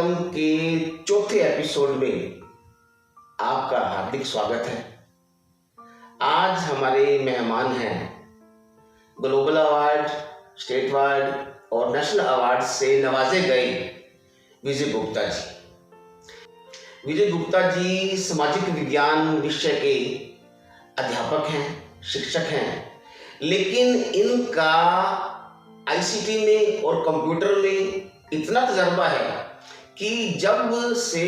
कार्यक्रम के चौथे एपिसोड में आपका हार्दिक स्वागत है। आज हमारे मेहमान हैं ग्लोबल अवार्ड, स्टेट अवार्ड और नेशनल अवार्ड से नवाजे गए विजय गुप्ता जी। विजय गुप्ता जी सामाजिक विज्ञान विषय के अध्यापक हैं, शिक्षक हैं, लेकिन इनका आईसीटी में और कंप्यूटर में इतना तजर्बा है कि जब से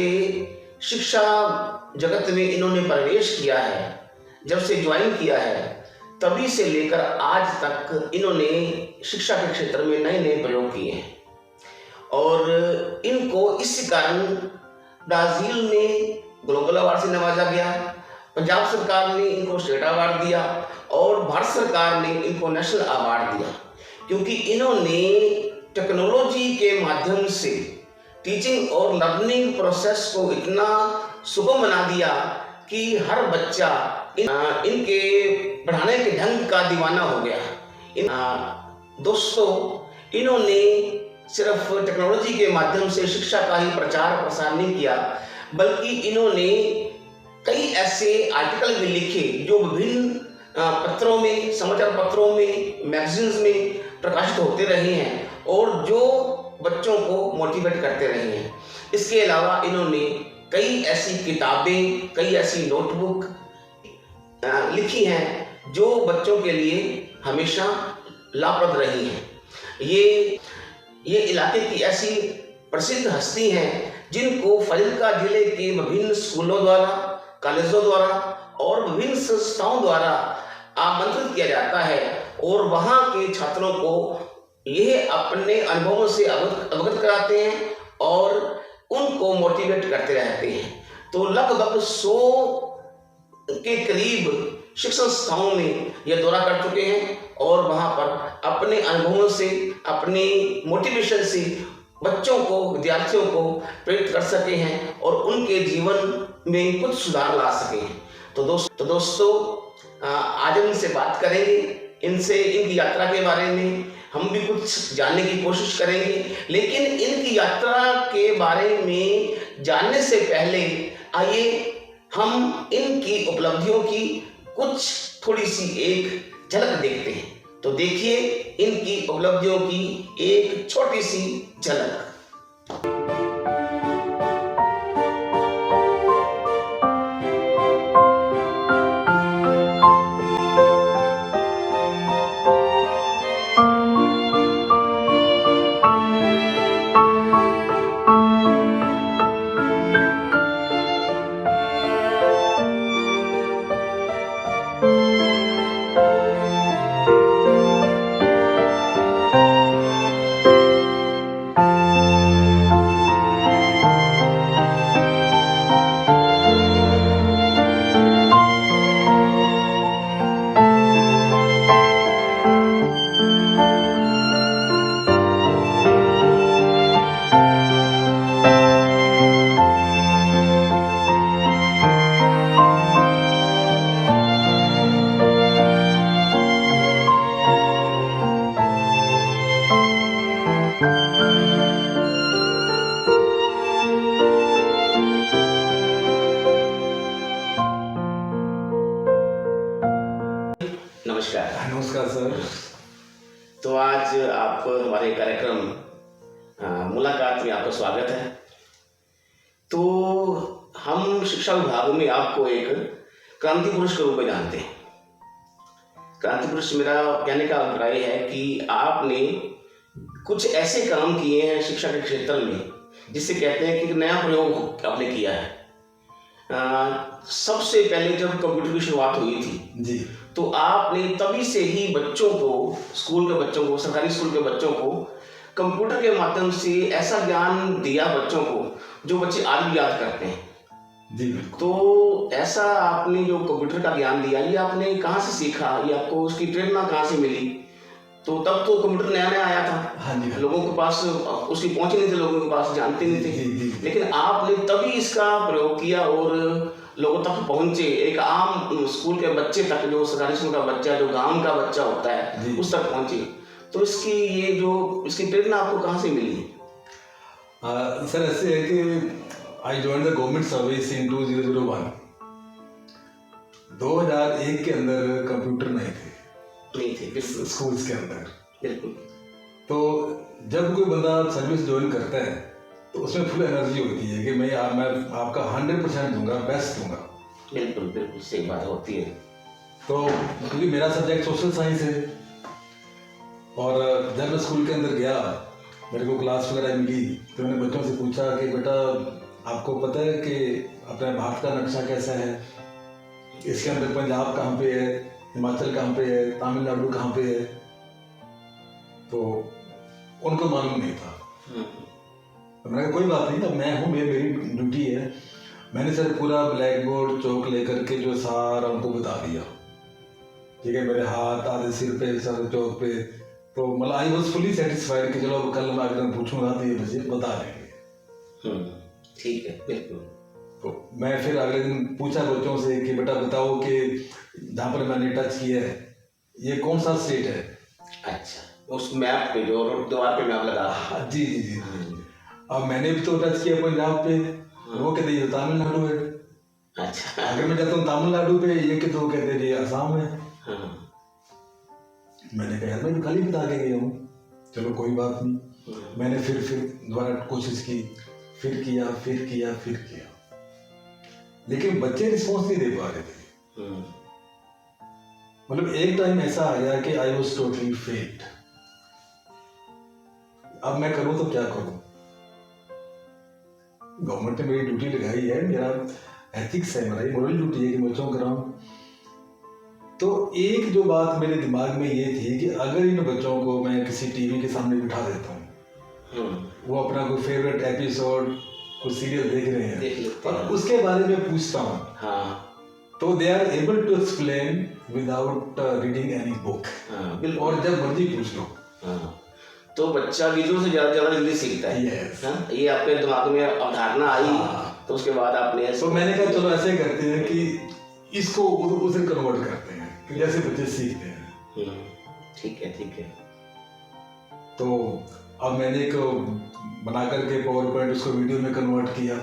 शिक्षा जगत में इन्होंने प्रवेश किया है, जब से ज्वाइन किया है, तभी से लेकर आज तक इन्होंने शिक्षा के क्षेत्र में नए नए प्रयोग किए हैं। और इनको इस कारण ब्राजील में ग्लोबल अवार्ड से नवाजा गया, पंजाब सरकार ने इनको स्टेट अवार्ड दिया और भारत सरकार ने इनको नेशनल अवार्ड दिया, क्योंकि इन्होंने टेक्नोलॉजी के माध्यम से टीचिंग और लर्निंग प्रोसेस को इतना सुगम बना दिया कि हर बच्चा इनके पढ़ाने के ढंग का दीवाना हो गया। दोस्तों, इन्होंने सिर्फ टेक्नोलॉजी के माध्यम से शिक्षा का ही प्रचार प्रसार नहीं किया, बल्कि इन्होंने कई ऐसे आर्टिकल भी लिखे जो विभिन्न पत्रों में, समाचार पत्रों में, मैगजीन्स में प्रकाशित होते रहे हैं और जो बच्चों को मोटिवेट करते रहे हैं। इसके अलावा इन्होंने कई ऐसी किताबें, कई ऐसी नोटबुक लिखी हैं जो बच्चों के लिए हमेशा लाभप्रद रही हैं। ये इलाके की ऐसी प्रसिद्ध हस्ती हैं जिनको फाजिल्का जिले के विभिन्न स्कूलों द्वारा, कॉलेजों द्वारा और विभिन्न संस्थाओं द्वारा आमंत्रित किया जाता है और वहाँ के छात्रों को यह अपने अनुभवों से अवगत कराते हैं और उनको मोटिवेट करते रहते हैं। तो लगभग 100 के करीब शिक्षण संस्थाओं में यह दौरा कर चुके हैं और वहाँ पर अपने अनुभवों से, अपनी मोटिवेशन से बच्चों को, विद्यार्थियों को प्रेरित कर सके हैं और उनके जीवन में कुछ सुधार ला सके हैं। तो दोस्तों आज हम इनसे बात करेंगे, इनसे इनकी यात्रा के बारे में हम भी कुछ जानने की कोशिश करेंगे। लेकिन इनकी यात्रा के बारे में जानने से पहले आइए हम इनकी उपलब्धियों की कुछ थोड़ी सी एक झलक देखते हैं। तो देखिए इनकी उपलब्धियों की एक छोटी सी झलक। नमस्कार सर। तो आज आप हमारे कार्यक्रम मुलाकात में आपका स्वागत है। तो हम शिक्षा विभाग में आपको एक क्रांति पुरुष के रूप में जानते हैं। क्रांति पुरुष, मेरा कहने का अभिप्राय है कि आपने कुछ ऐसे काम किए हैं शिक्षा के क्षेत्र में जिसे कहते हैं कि नया प्रयोग आपने किया है। सबसे पहले जब कंप्यूटर की शुरुआत हुई थी जी, तो आपने तभी से ही बच्चों को, स्कूल के बच्चों को, सरकारी स्कूल के बच्चों को कंप्यूटर के माध्यम से ऐसा ज्ञान दिया बच्चों को जो बच्चे आज भी याद करते हैं। जी, तो ऐसा आपने जो कंप्यूटर का ज्ञान दिया, ये आपने कहाँ से सीखा, ये आपको उसकी प्रेरणा कहाँ से मिली? तो तब तो कंप्यूटर नया नया आया था। हाँ जी, लोगों के पास उसकी पहुंच नहीं थी, लोगों के पास जानते नहीं थे। लेकिन आपने तभी इसका प्रयोग किया और लोगों तक पहुंचे, एक आम स्कूल के बच्चे तक, जो सरकारी स्कूल का बच्चा, जो गांव का बच्चा होता है, उस तक पहुंचे। तो इसकी प्रेरणा आपको कहाँ से मिली? सर ऐसे है कि I join the government service in 2001। 2001 के अंदर कंप्यूटर नहीं थे स्कूल्स के अंदर। बिल्कुल। तो जब कोई बंदा सर्विस ज्वाइन करता है तो उसमें फुल एनर्जी होती है कि मैं आपका 100% दूंगा, बेस्ट दूंगा। बिल्कुल बिल्कुल सही बात होती है। तो क्योंकि मेरा सब्जेक्ट सोशल साइंस है और जब मैं स्कूल के अंदर गया, मेरे को क्लास वगैरह मिली, तो मैंने बच्चों से पूछा कि बेटा आपको पता है कि अपने भारत का नक्शा कैसा है, इसके अंदर पंजाब कहाँ पे है, हिमाचल कहाँ पे है, तमिलनाडु कहाँ पे है। तो उनको मालूम नहीं था। तो मैंने कहा कोई बात नहीं, अब मैं हूँ, मेरी ड्यूटी है। मैंने सर पूरा ब्लैक बोर्ड चौक लेकर के जो सारा उनको बता दिया, ठीक है, मेरे हाथ आधे सिर पे, सर चौक पे। तो मतलब आई वॉज फुली सेटिस्फाइड कि चलो कल मैं अगर पूछूंगा तो ये मुझे बता देंगे। ठीक है, बिल्कुल। तो मैं फिर अगले दिन पूछा बच्चों से कि बेटा बताओ कि जहाँ पर मैंने टच किया है ये कौन सा स्टेट है। अच्छा, उस मैप पे जो दीवार पे मैप लगा। जी जी जी। अब मैंने भी तो टच किया पंजाब पे, वो कहते ये तमिलनाडु है। अच्छा, अगर मैं जाता हूँ तमिलनाडु पे, ये कहते ये असम है। मैंने कहा यार मैं कल ही बता के गया हूँ, चलो कोई बात नहीं। मैंने फिर दोबारा कोशिश की, फिर किया, लेकिन बच्चे रिस्पॉन्स नहीं दे पा रहे थे। मतलब एक टाइम ऐसा आ गया कि आई वॉज टोटली फेल्ड। अब मैं करूँ तो क्या करूँ? गवर्नमेंट ने मेरी ड्यूटी लगाई है, मेरा एथिक्स है, मेरा मोरल ड्यूटी है कि बच्चों को कराऊं। तो एक जो बात मेरे दिमाग में ये थी कि अगर इन बच्चों को मैं किसी टीवी के सामने बिठा देता हूँ, वो अपना कोई फेवरेट एपिसोड, कुछ सीरियल देख रहे हैं और उसके बारे में पूछता हूँ, तो they are able to explain without reading any book. और जब मर्जी पूछ लो। तो बच्चा विजुअल से ज्यादा जल्दी सीखता है। yes. ये आपके दिमाग में अवधारणा आई। तो उसके बाद आपने तो मैंने कहा चलो ऐसे करते हैं कि इसको उसे कन्वर्ट करते हैं कि जैसे बच्चे सीखते हैं। ठीक है। तो अब मैंने एक बना करके पावर पॉइंट उसको वीडियो में कन्वर्ट किया।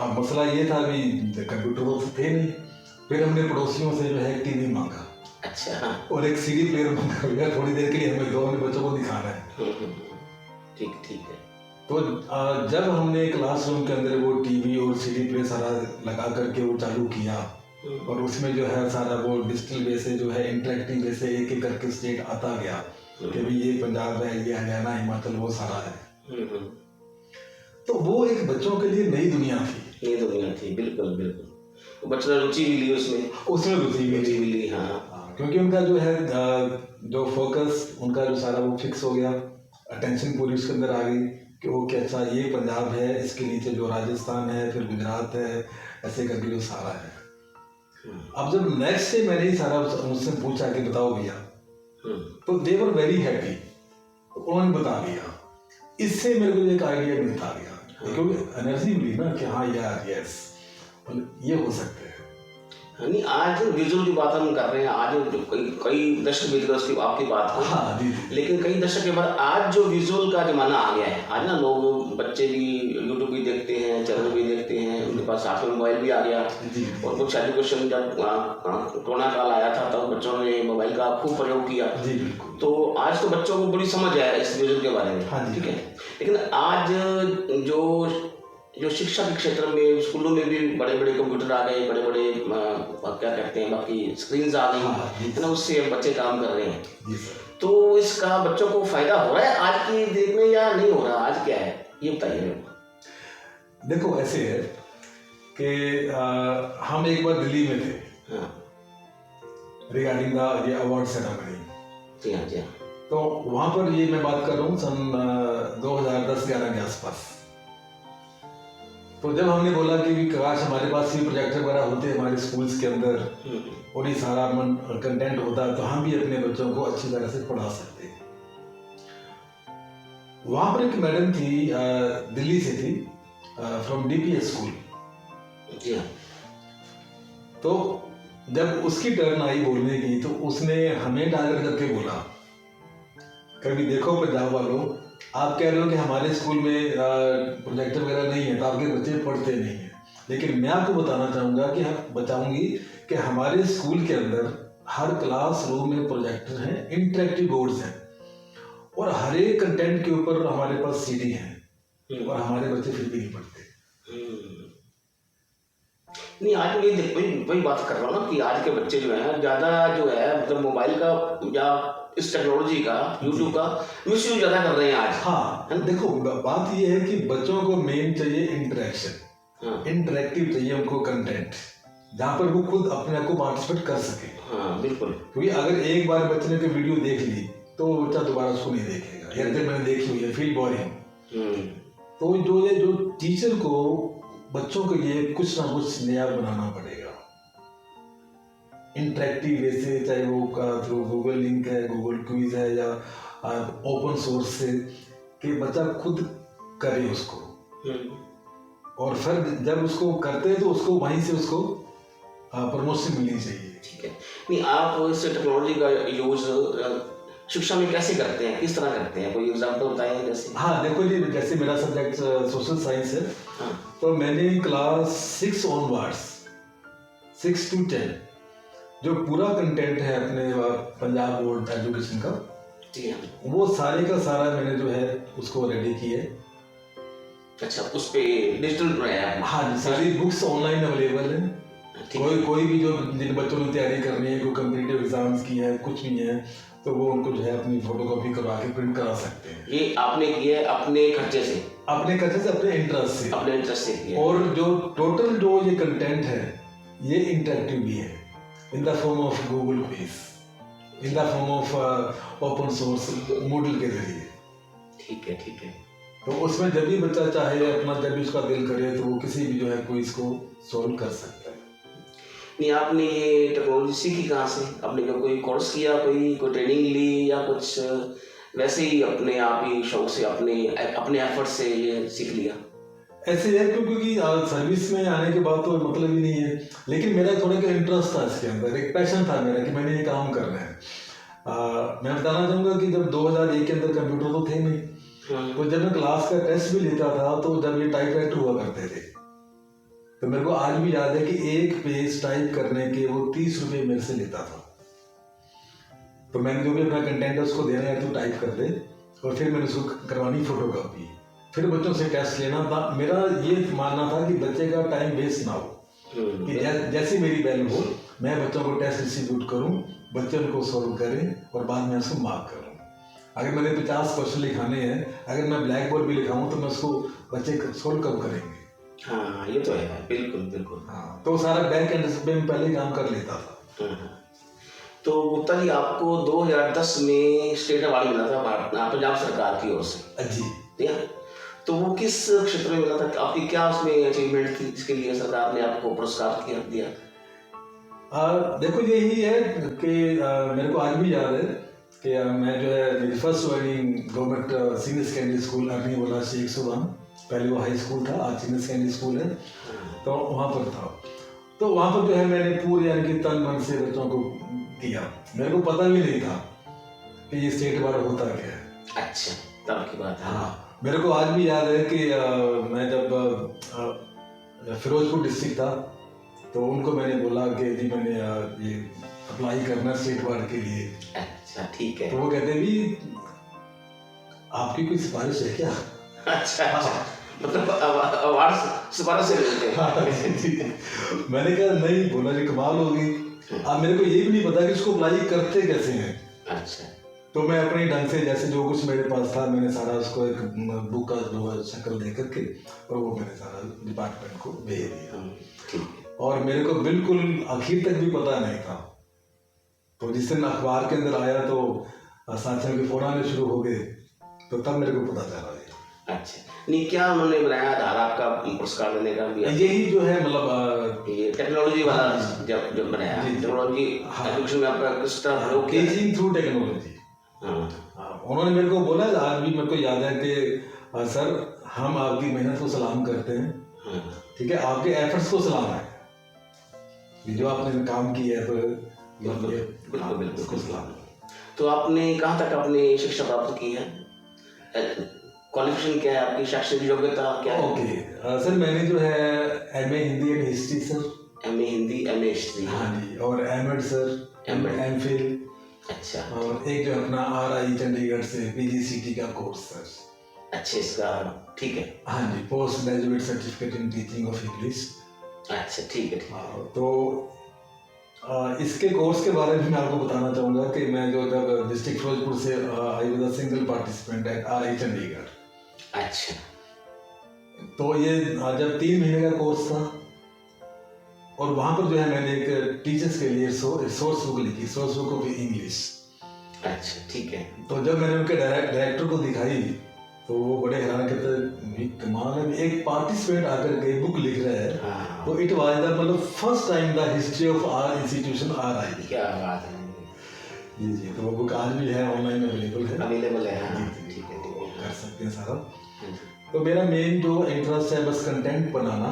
अब मसला ये था अभी कंप्यूटर तो थे नहीं, फिर हमने पड़ोसियों से जो है टीवी मांगा। अच्छा। और एक सीडी प्लेयर मांगा, थोड़ी देर के लिए हमें दो बच्चों को दिखाना है। ठीक है। तो जब हमने क्लासरूम के अंदर वो टीवी और सीडी प्लेयर सारा लगा करके वो चालू किया और उसमें जो है सारा वो डिजिटल वे से जो है इंटरेक्टिव वे से एक करके स्टेट आता गया कि भाई ये पंजाब है, ये हरियाणा, हिमाचल, वो सारा है। तो वो एक बच्चों के लिए नई दुनिया थी। बिल्कुल। बच्चों ने रुचि भी ली उसमें रुचि भी ली। हाँ, क्योंकि उनका जो है जो फोकस उनका जो सारा वो फिक्स हो गया, अटेंशन पूरी उसके अंदर आ गई कि ओके अच्छा ये पंजाब है, इसके नीचे जो राजस्थान है, फिर गुजरात है, ऐसे करके जो सारा है। अब जब नेक्स्ट डे मैंने ही सारा मुझसे पूछा कि बताओ भैया, तो दे वर वेरी हैप्पी, उन्होंने बता दिया। इससे मेरे को एक आइडिया मिलता गया, क्योंकि एनर्जी मिली ना कि हाँ यार यस ये हो सकते हैं। नहीं, आज विजुअल की बात हम कर रहे हैं, आज कई दशक बीत गए उसकी आपकी बात को। हाँ, लेकिन कई दशक के बाद आज जो विजुअल का जमाना आ गया है, आज ना लोग बच्चे भी यूट्यूब भी देखते हैं, चैनल भी देखते हैं, उनके पास साथ में मोबाइल भी आ गया। और कुछ एजुकेशन जब कोरोना काल आया था तब बच्चों ने मोबाइल का खूब प्रयोग किया। तो आज तो बच्चों को बड़ी समझ है इस विजुअल के बारे में, ठीक है। लेकिन आज जो शिक्षा के क्षेत्र में स्कूलों में भी बड़े बड़े कंप्यूटर आ गए, बड़े बड़े क्या कहते हैं बाकी स्क्रीन्स आ गई है ना, उससे बच्चे काम कर रहे हैं। तो इसका बच्चों को फायदा हो रहा है आज की डेट में या नहीं हो रहा? आज क्या है ये बताइए मेरे को। देखो ऐसे है कि हम एक बार दिल्ली में थे रिगार्डिंग द ये अवार्ड सेरेमनी। जी हाँ। तो वहाँ पर ये मैं बात कर रहा हूँ सन 2010-11 के आसपास। तो जब हमने बोला कि काश हमारे पास ये प्रोजेक्टर वगैरह होते हमारे स्कूल्स के अंदर और ये सारा कंटेंट होता तो हम भी अपने बच्चों को अच्छी तरह से पढ़ा सकते। वहाँ पर एक मैडम थी, दिल्ली से थी, फ्रॉम डीपीएस स्कूल। जी हाँ। तो जब उसकी टर्न आई बोलने की तो उसने हमें टारगेट करके बोला, कभी देखो पंजाब वालों आप कह रहे हो कि हमारे स्कूल में प्रोजेक्टर वगैरह नहीं है तो आपके बच्चे पढ़ते नहीं हैं, लेकिन मैं आपको बताना चाहूँगा कि बताऊँगी कि हमारे स्कूल के अंदर हर क्लास रूम में प्रोजेक्टर हैं, इंटरेक्टिव बोर्ड्स हैं, और हर एक कंटेंट के ऊपर हमारे पास सीडी है, और हमारे बच्चे फिर भी नहीं पढ़ते। नहीं, आज मैं वही बात कर रहा हूँ ना कि आज के बच्चे जो हैं ज़्यादा जो है मतलब मोबाइल का या इस टेक्नोलॉजी का, यूट्यूब का मिसयूज ज़्यादा कर रहे हैं आज। हाँ, देखो बात ये है कि बच्चों को मेन चाहिए इंटरेक्शन, इंटरेक्टिव चाहिए उनको कंटेंट, जहाँ पर वो खुद अपने आप को पार्टिसिपेट कर सके। हाँ बिल्कुल, क्योंकि अगर एक बार बच्चे ने कोई वीडियो देख ली तो वो बच्चा दोबारा उसको नहीं देखेगा, या फिर मैंने देखी हुई है, फील बोरिंग। तो जो टीचर को बच्चों के लिए कुछ ना कुछ नया बनाना पड़ेगा, इंटरेक्टिव वे से, चाहे वो थ्रू गूगल लिंक है, गूगल क्विज है, या ओपन सोर्स से, कि बच्चा खुद करे उसको, और फिर जब उसको करते हैं तो उसको वहीं से उसको प्रमोशन मिलनी चाहिए। ठीक है। नहीं, आप इस टेक्नोलॉजी का यूज शिक्षा में कैसे करते हैं, किस तरह करते हैं, कोई एग्जांपल बताएं जैसे? हाँ देखो जी, जैसे मेरा सब्जेक्ट सोशल साइंस है, तो मैंने क्लास 6 ऑनवर्ड्स, 6 to 10 जो पूरा कंटेंट है अपने पंजाब बोर्ड एजुकेशन का, वो सारे का सारा मैंने जो है उसको रेडी किया है। अच्छा, उस पे डिजिटल बनाया है? हाँ जी, सारी बुक्स ऑनलाइन अवेलेबल है। कोई भी जो जिन बच्चों ने तैयारी करनी है, कोई कम्पिटिटिव एग्जाम्स की है, कुछ भी है, तो वो उनको जो है अपनी फोटोकॉपी करवा के प्रिंट करा सकते हैं। ये आपने किया है अपने खर्चे से? अपने खर्चे से, अपने इंटरेस्ट से। अपने इंटरेस्ट से किया। और जो टोटल जो ये कंटेंट है ये इंटरेक्टिव भी है, in the form of Google quiz, in the form of open source model के जरिए। ठीक है, ठीक है। तो उसमें जब भी बच्चा चाहे अपना, जब भी उसका दिल करे, तो वो किसी भी जो है क्विज को सॉल्व कर सकता है। नहीं, आपने ये टेक्नोलॉजी सीखी कहाँ से? आपने कोई कोर्स किया, कोई ट्रेनिंग ली, या कुछ वैसे ही अपने आप ही शौक से, अपने एफर्ट से ये सीख लिया? ऐसे है क्योंकि सर्विस में आने के बाद तो मतलब ही नहीं है, लेकिन मेरा थोड़ा का इंटरेस्ट था इसके अंदर, एक पैशन था मेरा कि मैंने ये काम करना है। मैं बताना चाहूँगा कि जब 2001 के अंदर कंप्यूटर तो थे नहीं, तो जब मैं क्लास का टेस्ट भी लेता था, तो जब ये टाइपराइटर हुआ करते थे, तो मेरे को आज भी याद है कि एक पेज टाइप करने के वो 30 रुपये मेरे से लेता था। तो मैंने जो भी अपना कंटेंट है उसको देना है, तो टाइप कर दे, और फिर मैंने उसको करवानी फोटोकॉपी, फिर बच्चों से टेस्ट लेना था। मेरा ये मानना था कि बच्चे का टाइम वेस्ट ना हो, कि जैसे मेरी बैल हो, मैं बच्चों को टेस्ट डिस्ट्रीब्यूट करूं, बच्चे उनको सॉल्व करें, और बाद में उसको मार्क करूं। अगर मैंने 50 क्वेश्चन लिखाने हैं, अगर मैं ब्लैक बोर्ड भी लिखाऊं, तो मैं उसको बच्चे सोल्व कब करेंगे? हाँ, ये तो है, बिल्कुल बिल्कुल। हाँ, तो सारा बैक एंड पे मैं पहले काम कर लेता था। तो गुप्ता जी, आपको 2010 में स्टेट अवार्ड मिला था पंजाब सरकार की ओर से जी, तो वो किस क्षेत्र में मिला था? आपकी क्या उसमें अचीवमेंट थी जिसके लिए सरकार ने आपको पुरस्कार दिया? देखो यही है कि मेरे को आज भी याद है कि मैं जो है, मेरी first joining government senior secondary school Arniwala Sheikh Subhan, पहले वो हाई स्कूल था, आज सीनियर सेकेंडरी स्कूल है, तो वहाँ पर था। तो वहाँ पर जो है मैंने पूरे यानी कि तन मन से बच्चों को किया। मेरे को पता भी नहीं था कि ये स्टेट अवार्ड होता क्या है। अच्छा, तब की बात है। हाँ, मेरे को आज भी याद है कि मैं जब फिरोजपुर डिस्ट्रिक्ट था, तो उनको मैंने बोला कि जी मैंने ये अप्लाई करना स्टेट अवार्ड के लिए। अच्छा, ठीक है। तो वो कहते भी आपकी कोई सिफारिश है क्या? अच्छा, मतलब अवार्ड सिफारिश से मिलते हैं? मैंने कहा नहीं, बोला जी कमाल होगी। अब मेरे को ये भी नहीं पता कि इसको अप्लाई करते कैसे हैं। अच्छा, तो मैं अपने ढंग से जैसे जो कुछ मेरे पास था, मैंने सारा उसको एक बुक का जो शक्ल दे करके, और वो मैंने सारा डिपार्टमेंट को भेज दिया। ठीक है। और मेरे को बिल्कुल आखिर तक भी पता नहीं था। तो जिस दिन अखबार के अंदर आया तो साथियों के फोन आने शुरू हो गए, तो तब मेरे को पता चला। अच्छा, नहीं, क्या उन्होंने बनाया आधार आपका पुरस्कार देने का भी? यही जो है मतलब ये टेक्नोलॉजी वाला जब बनाया, टेक्नोलॉजी एजुकेशन में आपका किस तरह प्रयोग किया? Teaching through technology. उन्होंने मेरे को बोला, आज भी मेरे को याद है कि सर हम आपकी मेहनत को सलाम करते हैं, ठीक है, आपके एफर्ट्स को सलाम है, जो आपने काम किया है, तो बिल्कुल सलाम। तो आपने कहाँ तक अपनी शिक्षा प्राप्त की है? क्वालिफिकेशन क्या है आपकी, शैक्षणिक योग्यता क्या है? ओके सर, मैंने जो है MA Hindi and history sir. MA Hindi, MA history. हाँ जी, और एमएड सर, एमफिल। अच्छा। और एक जो अपना आरआई चंडीगढ़ से पीजीसीटी का कोर्स सर। अच्छा, इसका ठीक है। हाँ जी, post graduate certificate in teaching of English. अच्छा, ठीक है, ठीक है। हाँ, तो इसके कोर्स के बारे में मैं आपको बताना चाहूँगा कि मैं जो जब डिस्ट्रिक्ट फिरोजपुर से I was a single participant at RI Chandigarh. अच्छा। तो ये जब 3 महीने का कोर्स था, और वहाँ पर जो है मैंने एक टीचर्स के लिए सोर्स बुक लिखी, सोर्स बुक ऑफ इंग्लिश। अच्छा, ठीक है। तो जब मैंने उनके डायरेक्टर को दिखाई तो वो बड़े हैरान करते, कमाल है, एक पार्टिसिपेंट आकर के बुक लिख रहा है। हाँ। तो इट वाज द मतलब first time the history of our institution RI. क्या बात है। जी जी, तो वो बुक आज भी है, ऑनलाइन अवेलेबल है। अवेलेबल है, हाँ। जी, ठीक है, ठीक वो है। कर सकते हैं सारा। हाँ जी। तो मेरा मेन जो इंटरेस्ट है बस कंटेंट बनाना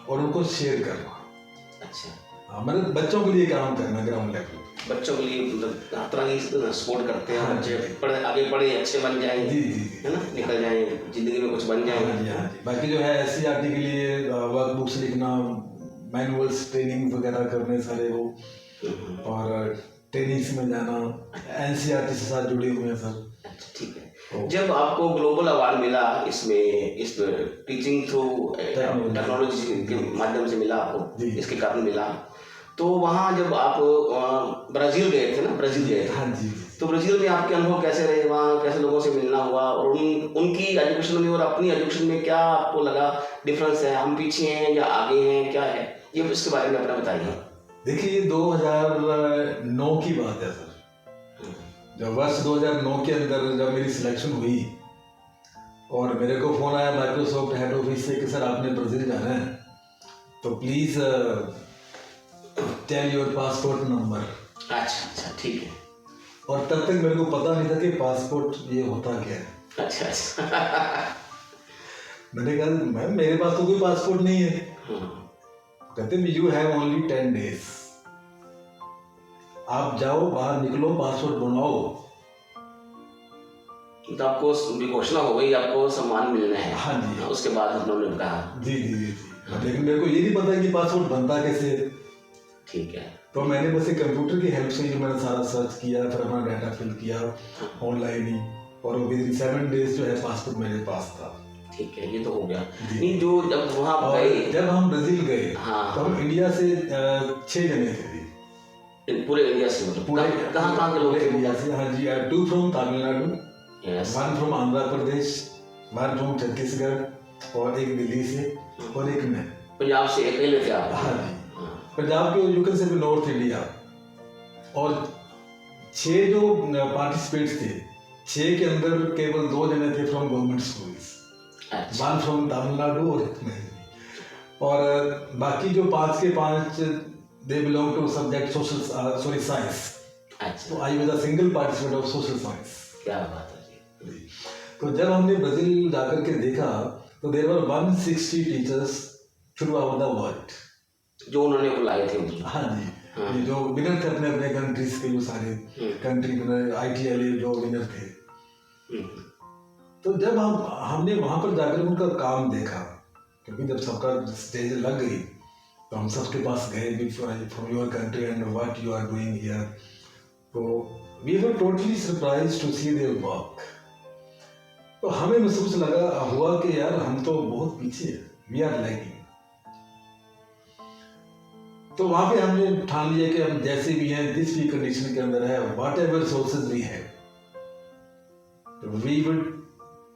और उनको शेयर करना। अच्छा। हाँ, मतलब बच्चों के लिए काम करना ग्राउंड लेवल। बच्चों के लिए मतलब हर तरह की सपोर्ट करते हैं। हाँ, बच्चे जी। पढ़े, आगे पढ़े, अच्छे बन जाएं, जी जी जी, है ना, निकल जाएं, जिंदगी में कुछ बन हाँ जी, जाएं। हाँ जी। बाकी जो है एससीईआरटी के लिए वर्क बुक्स लिखना, मैनुअल्स ट्रेनिंग वगैरह करने सारे वो, और ट्रेनिंग्स में जाना, एनसीईआरटी से साथ जुड़े हुए हैं सर। अच्छा, ठीक है। जब आपको ग्लोबल अवार्ड मिला इसमें, इस टीचिंग थ्रू टेक्नोलॉजी के माध्यम से मिला आपको, जी। इसके कारण मिला, तो वहाँ जब आप ब्राज़ील गए थे ना, ब्राज़ील गए थे, हाँ जी। तो ब्राज़ील में आपके अनुभव कैसे रहे, वहाँ कैसे लोगों से मिलना हुआ, और उनकी एजुकेशन में और अपनी एजुकेशन में क्या आपको लगा डिफरेंस है, हम पीछे हैं या आगे हैं, क्या है, ये इसके बारे में अपना बताइए। देखिए, ये 2009 की बात है सर। जब वर्ष 2009 के अंदर जब मेरी सिलेक्शन हुई और मेरे को फोन आया माइक्रोसॉफ्ट हेड ऑफिस से कि सर आपने ब्राज़ील जाना है, तो please tell your passport number. अच्छा, अच्छा, ठीक है। और तब तक मेरे को पता नहीं था कि पासपोर्ट ये होता क्या है। अच्छा, अच्छा। मैंने कहा मैम मेरे पास तो कोई पासपोर्ट नहीं है। कहते यू हैव ओनली 10 days, आप जाओ, बाहर निकलो, पासपोर्ट बनवाओ। तो आपको घोषणा हो गई, आपको सम्मान मिलना है। हाँ जी। उसके बाद हम लोगों ने कहा जी जी जी जी, लेकिन मेरे को ये नहीं पता कि पासपोर्ट बनता कैसे। ठीक है। तो मैंने बस एक कंप्यूटर की हेल्प से ही मैंने सारा सर्च किया, फिर अपना डाटा फिल किया ऑनलाइन ही, और विद इन 7 days जो है पासपोर्ट मेरे पास था। ठीक है, ये तो हो गया। नहीं, जो जब वहाँ और गए, जब हम ब्राजील गए, हाँ, तो हम इंडिया से 6 जने थे जी। पूरे इंडिया से, मतलब पूरे कहाँ के लोग थे? इंडिया से, हाँ जी। 2 from Tamil Nadu, Yes. 1 from Andhra Pradesh, 1 from Chhattisgarh, और एक दिल्ली से, और एक मैं। पंजाब से अकेले थे आप? हाँ जी, पंजाब के you can say north India. और 6 जो पार्टिसिपेंट्स थे, 6 के अंदर केवल 2 जने थे from government schools, 1 from Tamil Nadu और एक मैं। और बाकी जो 5 के 5 they belong to subject social science. अच्छा। तो I was a single participant of social science. क्या बात है जी। तो जब हमने ब्राजील जाकर के देखा तो there were 160 teachers throughout the world, जो उन्होंने बुलाए थे। हाँ जी, हाँ। ये जो विनर थे अपने अपने कंट्रीज के, जो सारे कंट्री विनर, ITLA जो विनर थे। तो जब हमने वहां पर जाकर उनका काम देखा, क्योंकि जब सबका स्टेज लग गई तो हम सबके पास गए, from your country and what you are doing here. तो we were totally surprised to see their work. तो हमें महसूस हुआ कि यार हम तो बहुत पीछे हैं, वी आर लैगिंग। तो वहां पे हमने ठान लिया कि हम जैसे भी हैं, जिस भी कंडीशन के अंदर है, whatever sources we have, we will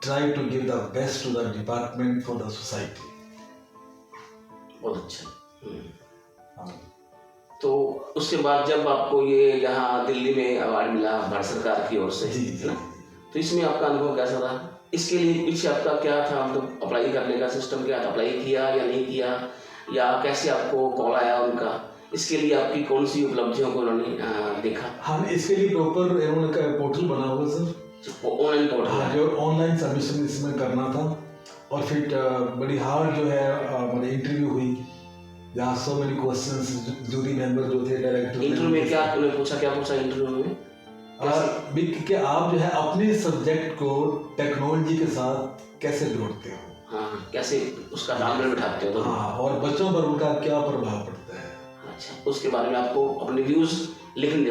try to give the best to the department for the society. बहुत अच्छा। तो उसके बाद जब आपको ये यहाँ दिल्ली में अवार्ड मिला भारत सरकार की ओर से, है ना, तो इसमें आपका अनुभव कैसा रहा? इसके लिए पीछे आपका क्या था, मतलब अप्लाई करने का सिस्टम क्या था, अप्लाई किया या नहीं किया, या कैसे आपको कॉल आया उनका, इसके लिए आपकी कौन सी उपलब्धियों को उन्होंने देखा? हाँ, इसके लिए प्रॉपर उन्होंने पोर्टल बना हुआ सर, ऑनलाइन पोर्टल। हाँ, जो ऑनलाइन सबमिशन इसमें करना था। और फिर बड़ी हार्ड जो है हमारी इंटरव्यू हुई, जहाँ so many questions, jury member जो थे, डायरेक्टर। इंटरव्यू में क्या उन्होंने पूछा, क्या पूछा इंटरव्यू में? कि आप जो है अपने सब्जेक्ट को टेक्नोलॉजी के साथ कैसे जोड़ते हो? हाँ, कैसे उसका तालमेल बिठाते हो तो हाँ, और बच्चों पर उनका क्या प्रभाव पड़ता है? अच्छा, उसके बारे में आपको अपने व्यूज लिखने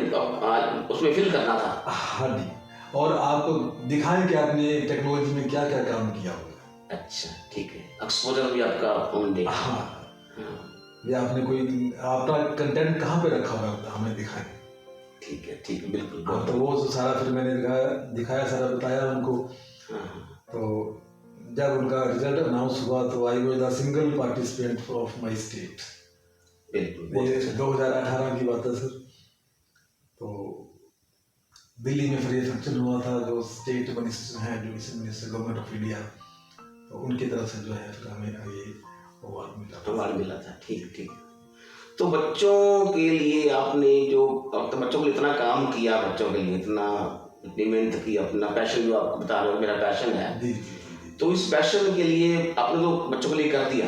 उसमें फिल करना था। हाँ जी, और आपको दिखाएं कि आपने टेक्नोलॉजी में क्या क्या काम किया होगा। अच्छा, ठीक है, एक्सपोजर भी आपका ऑन डे। हाँ, या आपने कोई आपका कंटेंट कहाँ पे रखा हुआ है हमें दिखाएं। ठीक है, बिल्कुल। हाँ, तो वो सारा फिर मैंने दिखाया सारा बताया उनको। तो जब उनका रिजल्ट अनाउंस हुआ तो I was the single participant of my state. बिल्कुल, ये 2018 की बात है सर। तो दिल्ली में फिर ये फंक्शन हुआ था, जो स्टेट मिनिस्टर हैं, education minister government of India, तो उनकी तरफ से जो है फिर हमें ये अवार्ड मिला था। ठीक। तो बच्चों के लिए आपने जो अब तो बच्चों के लिए इतना काम किया, बच्चों के लिए इतनी मेहनत की, अपना पैशन जो आप बता रहे हो मेरा पैशन है जी। तो इस पैशन के लिए आपने तो बच्चों के लिए कर दिया,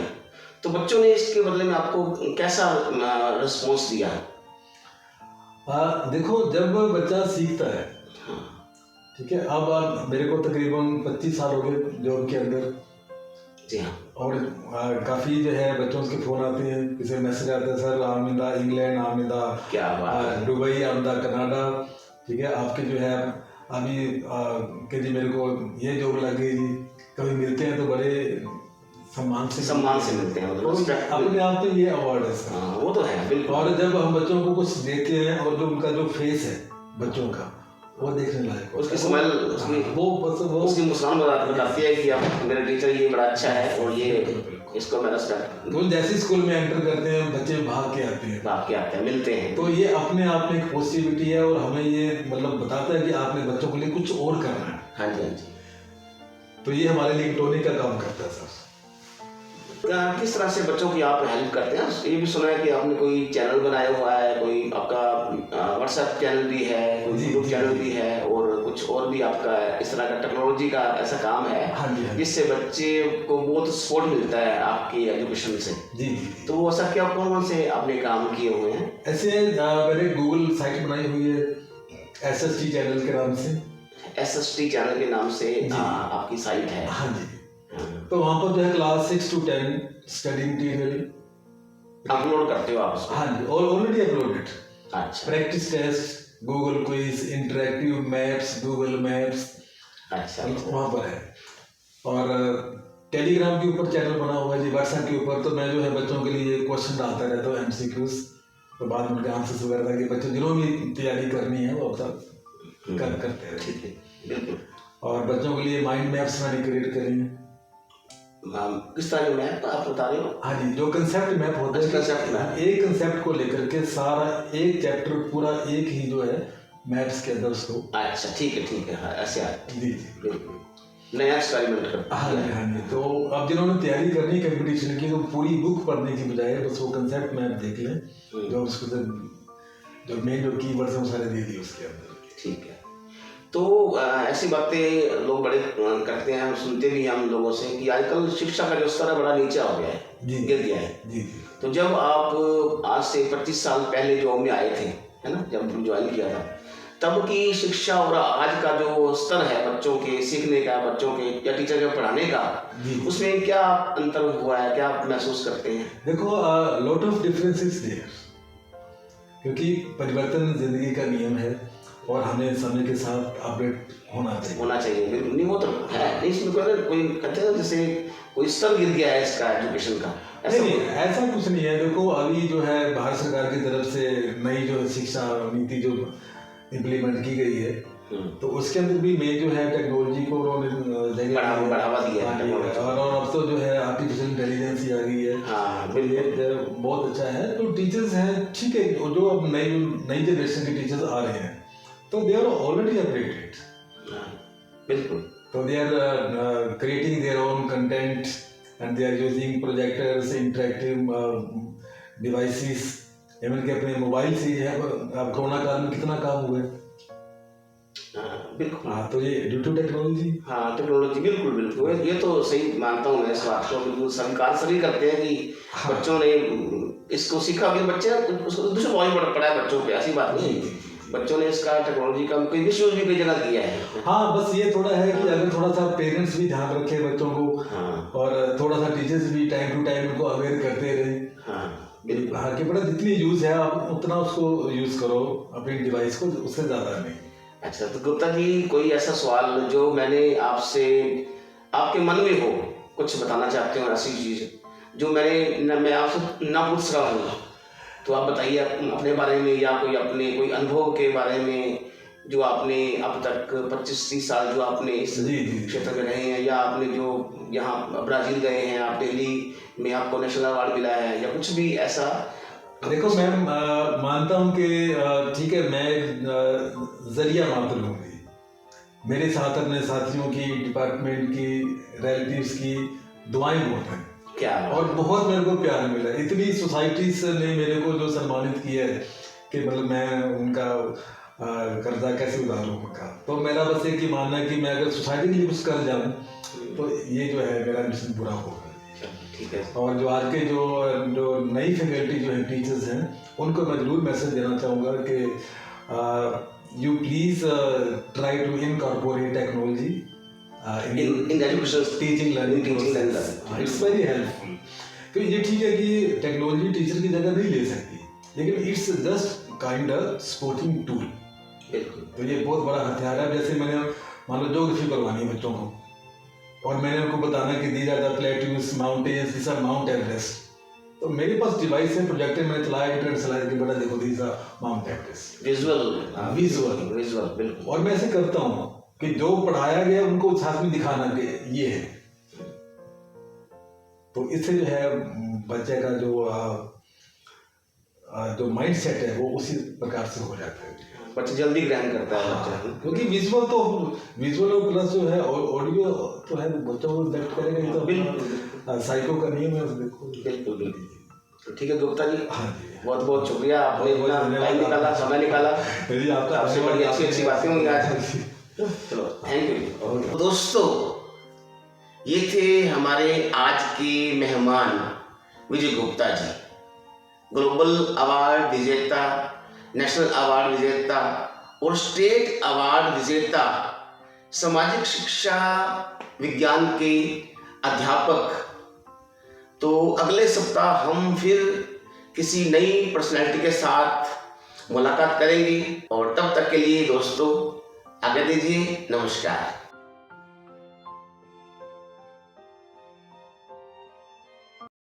तो बच्चों ने इसके बदले में आपको कैसा रिस्पॉन्स दिया? देखो, जब बच्चा सीखता है, ठीक है, अब मेरे को तकरीबन 25 साल हो गए जॉब के अंदर। जी हाँ। और काफ़ी जो है बच्चों के फ़ोन आते हैं, किसी मैसेज आता है, सर आमिंदा इंग्लैंड, आमिंदा क्या बात, दुबई, आमिंदा कनाडा, ठीक है, आपके जो है अभी कि जी मेरे को ये जॉब लग गई जी। कभी मिलते हैं तो बड़े सम्मान से मिलते हैं, मतलब अपने आप तो ये अवार्ड है सर। हाँ, वो तो है बिल्कुल। और जब हम बच्चों को कुछ देते हैं और जो उनका जो फेस है बच्चों का, वो देखने लायक, उसकी स्माइल, उसकी मुस्कान बताती है कि अब मेरा टीचर ये बड़ा अच्छा है और ये इसको मैं रिस्पेक्ट। तो जैसे स्कूल में एंटर करते हैं बच्चे भाग के आते हैं मिलते हैं, तो ये अपने आप में एक पॉजिटिविटी है और हमें ये मतलब बताता है कि आपने बच्चों के लिए कुछ और करना है। हाँ जी। तो ये हमारे लिए टोनिक का काम करता है सर। किस तरह से बच्चों की आप हेल्प करते हैं? ये भी सुना है कि आपने कोई चैनल बनाया हुआ है, कोई आपका व्हाट्सएप चैनल भी है, कोई यूट्यूब चैनल भी है, और कुछ और भी आपका इस तरह का टेक्नोलॉजी का ऐसा काम है। हाँ जी। जिससे बच्चे को बहुत सपोर्ट मिलता है आपकी एजुकेशन से। जी। तो ऐसा क्या कौन से आपने काम किए हुए हैं? ऐसे मैंने गूगल साइट बनाई हुई है SST चैनल के नाम से। SST चैनल के नाम से आपकी साइट है? हाँ जी। तो वहाँ पर जो है class 6 to 10 study material upload करते हो आप? हाँ जी, और ऑलरेडी अपलोडेड। अच्छा। Practice test, Google quiz, interactive maps, Google maps, अच्छा, वहाँ पर है। और टेलीग्राम के ऊपर चैनल बना हुआ है जी, व्हाट्सएप के ऊपर। तो मैं जो है बच्चों के लिए क्वेश्चन डालता रहता हूँ, MCQs, तो बाद में उनके आंसर्स वगैरह ताकि बच्चे जिन्होंने भी तैयारी करनी है वो अब करते हैं। ठीक है, बिल्कुल। और बच्चों के लिए माइंड मैप्स मैंने क्रिएट करे हैं। किस तरह के मैप आप बता रहे हो? हाँ जी, जो कंसेप्ट मैप होता है, एक कंसेप्ट को लेकर के सारा एक चैप्टर पूरा एक ही जो है मैप्स के अंदर उसको। अच्छा, ठीक है, हाँ, ऐसे जी बिल्कुल नया एक्सपेरिमेंट करते हैं। हाँ जी। तो अब जिन्होंने तैयारी करनी कंपटीशन की, तो पूरी बुक पढ़ने की बजाय बस वो कंसेप्ट मैप देख लें, जो उसको जो मेन जो कीवर्ड्स हैं वो सारे दे दिए उसके अंदर। ठीक है। तो ऐसी बातें लोग बड़े करते हैं, हम सुनते भी हैं हम लोगों से कि आजकल शिक्षा का जो स्तर है बड़ा नीचा हो गया है, गिर गया है। जी। तो जब आप आज से 25 साल पहले जॉब में आए थे, है ना, जब ज्वाइन किया था, तब की शिक्षा और आज का जो स्तर है बच्चों के सीखने का, बच्चों के या टीचर के पढ़ाने का, उसमें क्या अंतर हुआ है, क्या आप महसूस करते हैं? देखो, लॉट ऑफ डिफरेंसेस देयर, क्योंकि परिवर्तन जिंदगी का नियम है और हमें समय के साथ अपडेट होना चाहिए। बिल्कुल, नहीं वो तो है नहीं, इसमें कोई कहते हैं जैसे कोई स्तर गिर गया है इसका एजुकेशन का, ऐसा कुछ नहीं है। देखो, अभी जो है भारत सरकार की तरफ से नई जो शिक्षा नीति जो इम्प्लीमेंट की गई है, तो उसके अंदर भी मेन जो है टेक्नोलॉजी को उन्होंने बढ़ावा दिया है। और अब तो जो है आर्टिफिशियल इंटेलिजेंस आ गई है। हाँ, ये बहुत अच्छा है। तो टीचर्स हैं, ठीक है, जो अब नई जनरेशन के टीचर्स आ रहे हैं, तो दे आर ऑलरेडी अपडेटेड। बिल्कुल। तो they are creating their own content and they are using projectors, interactive devices, even के अपने मोबाइल से है। अब कोरोना काल में कितना काम हुआ है। बिल्कुल। हाँ, तो ये ड्यू टू टेक्नोलॉजी। हाँ, टेक्नोलॉजी, बिल्कुल ये तो सही मानता हूँ मैं इस बात को। बिल्कुल सरकार सभी करते हैं कि बच्चों ने इसको सीखा, फिर बच्चे उसको दुष्प्रभाव पड़ा है बच्चों पे, ऐसी बात नहीं। बच्चों ने इसका टेक्नोलॉजी का कोई मिसयूज भी कई जगह किया है। हाँ, बस ये थोड़ा है कि अगर थोड़ा सा पेरेंट्स भी ध्यान रखे बच्चों को, हाँ और थोड़ा सा टीचर्स भी टाइम टू टाइम उनको अवेयर करते रहे। हाँ बिल्कुल। हाँ, कि बेटा जितनी यूज है आप उतना उसको यूज करो अपनी डिवाइस को, उससे ज्यादा नहीं। अच्छा, तो गुप्ता जी कोई ऐसा सवाल जो मैंने आपसे आपके मन में हो, कुछ बताना चाहते हो ऐसी चीज जो मैं आपसे ना पूछ रहा हूँ, तो आप बताइए अपने बारे में, या कोई अनुभव के बारे में जो आपने अब तक 25-30 साल जो आपने इस क्षेत्र में रहे हैं, या आपने जो यहाँ ब्राज़ील गए हैं, आप दिल्ली में आपको नेशनल अवार्ड मिला है, या कुछ भी ऐसा। देखो मैं मानता हूँ कि ठीक है, मैं जरिया मात्र हूँ, मेरे साथ अपने साथियों की, डिपार्टमेंट की, रिलेटिव्स की दुआएं बहुत हैं क्या, और बहुत मेरे को प्यार मिला। इतनी सोसाइटीज ने मेरे को जो सम्मानित किया है कि मतलब मैं उनका कर्जा कैसे उतारूँ उनका। तो मेरा बस एक ही मानना है कि मैं अगर सोसाइटी के लिए कुछ कर जाऊँ तो ये जो है मेरा मिशन पूरा होगा। ठीक है। और जो आज के जो नई फैकल्टी जो है, टीचर्स हैं, उनको मैं जरूर मैसेज देना चाहूँगा कि you please try to incorporate technology in education, teaching learning process. It's very helpful. क्योंकि ये ठीक है कि टेक्नोलॉजी टीचर की जगह नहीं ले सकती, लेकिन it's just kind of supporting tool. तो ये बहुत बड़ा हथियार है। जैसे मैंने मान लो ज्योग्राफी करवानी है बच्चों को, और मैंने उनको बताना कि these are the plateaus, mountains, this are Mount Everest, तो मेरे पास डिवाइस है, प्रोजेक्टर मैंने चलाया, इंटरनेट चलाया कि बेटा देखो these are Mount Everest, visual बिल्कुल। और मैं ऐसे करता हूँ कि जो पढ़ाया गया उनको साथ में दिखाना कि ये है। तो इससे जो है बच्चे का जो माइंड सेट है वो उसी प्रकार से हो जाता है, बच्चा जल्दी ग्रहण करता है बच्चा। क्योंकि विजुअल और प्लस जो है ऑडियो तो है, बच्चों को इफेक्ट करेगा। ये तो बिल्कुल साइको का नियम है, बिल्कुल। तो ठीक है गुप्ता जी, हाँ जी, बहुत बहुत शुक्रिया, आपने इतना टाइम निकाला, समय निकाला, आपसे बड़ी अच्छी बातें हुई आज। चलो थैंक यू। दोस्तों, ये थे हमारे आज के मेहमान विजय गुप्ता जी, ग्लोबल अवार्ड विजेता, नेशनल अवार्ड विजेता और स्टेट अवार्ड विजेता, सामाजिक शिक्षा विज्ञान के अध्यापक। तो अगले सप्ताह हम फिर किसी नई पर्सनैलिटी के साथ मुलाकात करेंगे, और तब तक के लिए दोस्तों आज्ञा दीजिए, नमस्कार।